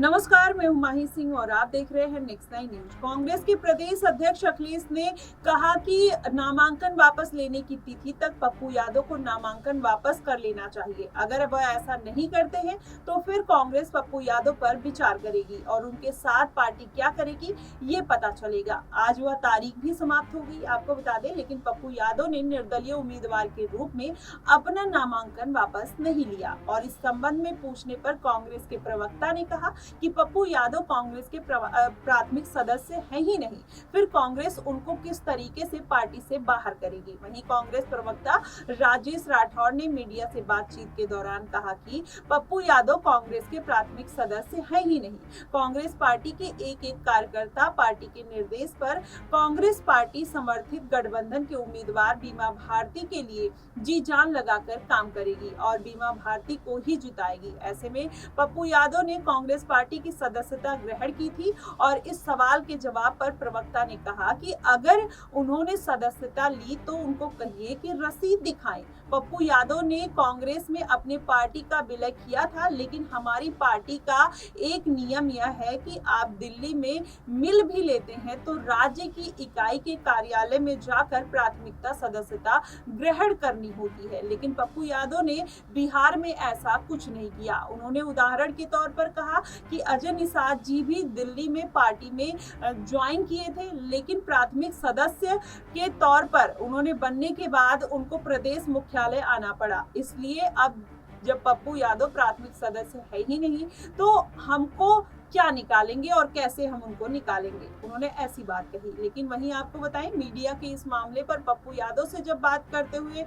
नमस्कार, मैं हूं माही सिंह और आप देख रहे हैं नेक्स्ट नाइन न्यूज। कांग्रेस के प्रदेश अध्यक्ष अखिलेश ने कहा कि नामांकन वापस लेने की तिथि तक पप्पू यादव को नामांकन वापस कर लेना चाहिए। अगर वह ऐसा नहीं करते हैं तो फिर कांग्रेस पप्पू यादव पर विचार करेगी और उनके साथ पार्टी क्या करेगी ये पता चलेगा। आज वह तारीख भी समाप्त हो गई, आपको बता दें, लेकिन पप्पू यादव ने निर्दलीय उम्मीदवार के रूप में अपना नामांकन वापस नहीं लिया। और इस संबंध में पूछने पर कांग्रेस के प्रवक्ता ने कहा कि पप्पू यादव कांग्रेस के प्राथमिक सदस्य हैं ही नहीं, फिर कांग्रेस उनको किस तरीके से पार्टी से बाहर करेगी। वहीं कांग्रेस प्रवक्ता राजेश राठौर ने मीडिया से बातचीत के दौरान कहा कि पप्पू यादव कांग्रेस के प्राथमिक सदस्य हैं ही नहीं। कांग्रेस पार्टी के एक एक कार्यकर्ता पार्टी के निर्देश पर कांग्रेस पार्टी समर्थित गठबंधन के उम्मीदवार बीमा भारती के लिए जी जान लगाकर काम करेगी और बीमा भारती को ही जिताएगी। ऐसे में पप्पू यादव ने कांग्रेस पार्टी की सदस्यता ग्रहण की थी और इस सवाल के जवाब पर प्रवक्ता ने कहा कि अगर उन्होंने सदस्यता ली तो उनको कहिए कि रसीद दिखाएं। पप्पू यादव ने कांग्रेस में अपने पार्टी का विलय किया था, लेकिन हमारी पार्टी का एक नियम यह है कि आप दिल्ली में मिल भी लेते हैं तो राज्य की इकाई के कार्यालय में जाकर प्राथमिकता सदस्यता ग्रहण करनी होती है। लेकिन पप्पू यादव ने बिहार में ऐसा कुछ नहीं किया। उन्होंने उदाहरण के तौर पर कहा कि अजय निषाद जी भी दिल्ली में पार्टी में ज्वाइन किए थे, लेकिन प्राथमिक सदस्य के तौर पर उन्होंने बनने के बाद उनको प्रदेश मुख्यालय आना पड़ा। इसलिए अब जब पप्पू यादव प्राथमिक सदस्य है ही नहीं तो हमको क्या निकालेंगे और कैसे हम उनको निकालेंगे, उन्होंने ऐसी बात कही। लेकिन वहीं आपको बताएं, मीडिया के इस मामले पर पप्पू यादव से जब बात करते हुए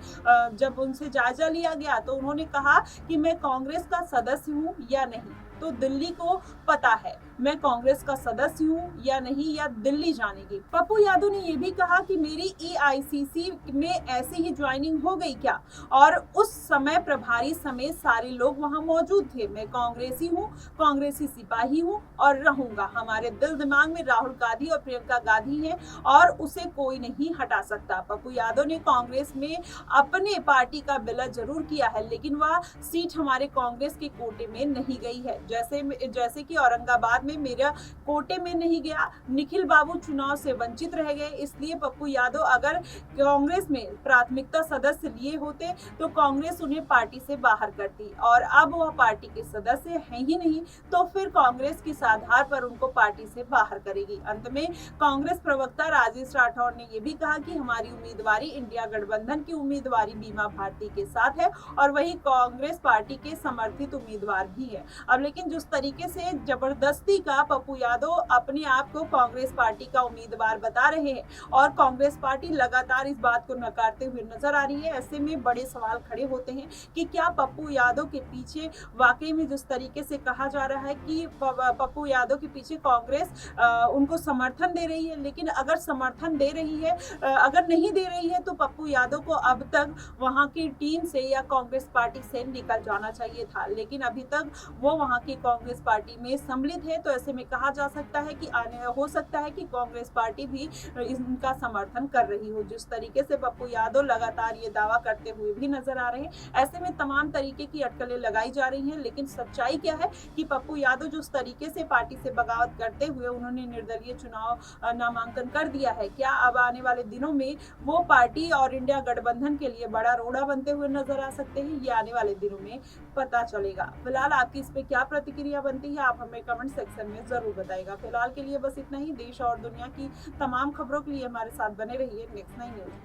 जब उनसे जायजा लिया गया तो उन्होंने कहा कि मैं कांग्रेस का सदस्य हूं या नहीं तो दिल्ली को पता है, मैं कांग्रेस का सदस्य हूं या नहीं या दिल्ली जानेगी। पप्पू यादव ने यह भी कहा कि मेरी एआईसीसी में ऐसे ही ज्वाइनिंग हो गई क्या, और उस समय प्रभारी समेत सारे लोग वहां मौजूद थे। मैं कांग्रेसी हूं, कांग्रेसी सिपाही हूं और रहूंगा। हमारे दिल दिमाग में राहुल गांधी और प्रियंका गांधी हैं और उसे कोई नहीं हटा सकता। पप्पू यादव ने कांग्रेस में अपने पार्टी का विलय जरूर किया है, लेकिन वह सीट हमारे कांग्रेस के कोटे में नहीं गई है। जैसे कि औरंगाबाद में मेरा कोटे में नहीं गया, निखिल बाबू चुनाव से वंचित रह गए। इसलिए पप्पू यादव अगर कांग्रेस में प्राथमिकता सदस्य लिए होते तो कांग्रेस उन्हें पार्टी से बाहर करती, और अब वह पार्टी के सदस्य हैं ही नहीं तो फिर कांग्रेस किस आधार पर उनको पार्टी से बाहर करेगी। अंत में कांग्रेस प्रवक्ता राजेश राठौर ने यह भी कहा कि हमारी उम्मीदवारी इंडिया गठबंधन की उम्मीदवारी बीमा भारती के साथ है और वही कांग्रेस पार्टी के समर्थित उम्मीदवार भी है। अब लेकिन जिस तरीके से जबरदस्ती का पप्पू यादव अपने आप को कांग्रेस पार्टी का उम्मीदवार बता रहे हैं और कांग्रेस पार्टी लगातार इस बात को नकारते हुए नजर आ रही है, ऐसे में बड़े सवाल खड़े होते हैं कि क्या पप्पू यादव के पीछे वाकई में जिस तरीके से कहा जा रहा है कि पप्पू यादव के पीछे कांग्रेस उनको समर्थन दे रही है, लेकिन अगर समर्थन दे रही है, अगर नहीं दे रही है तो पप्पू यादव को अब तक वहां की टीम से या कांग्रेस पार्टी से निकल जाना चाहिए था, लेकिन अभी तक वो वहां की कांग्रेस पार्टी में सम्मिलित है। तो ऐसे में कहा जा सकता है कि हो सकता है कि कांग्रेस पार्टी भी इनका समर्थन कर रही हो, जिस तरीके से पप्पू यादव लगातार ये दावा करते हुए भी नजर आ रहे हैं। ऐसे में तमाम तरीके की अटकलें लगाई जा रही हैं, लेकिन सच्चाई क्या है कि पप्पू यादव जिस तरीके से पार्टी से बगावत करते हुए उन्होंने निर्दलीय चुनाव नामांकन कर दिया है, क्या अब आने वाले दिनों में वो पार्टी और इंडिया गठबंधन के लिए बड़ा रोड़ा बनते हुए नजर आ सकते हैं, ये आने वाले दिनों में पता चलेगा। फिलहाल आपकी इस पे क्या प्रतिक्रिया बनती है आप हमें कमेंट सेक्शन में जरूर बताइएगा। फिलहाल के लिए बस इतना ही। देश और दुनिया की तमाम खबरों के लिए हमारे साथ बने रहिए नेक्स्ट नाइन न्यूज पर।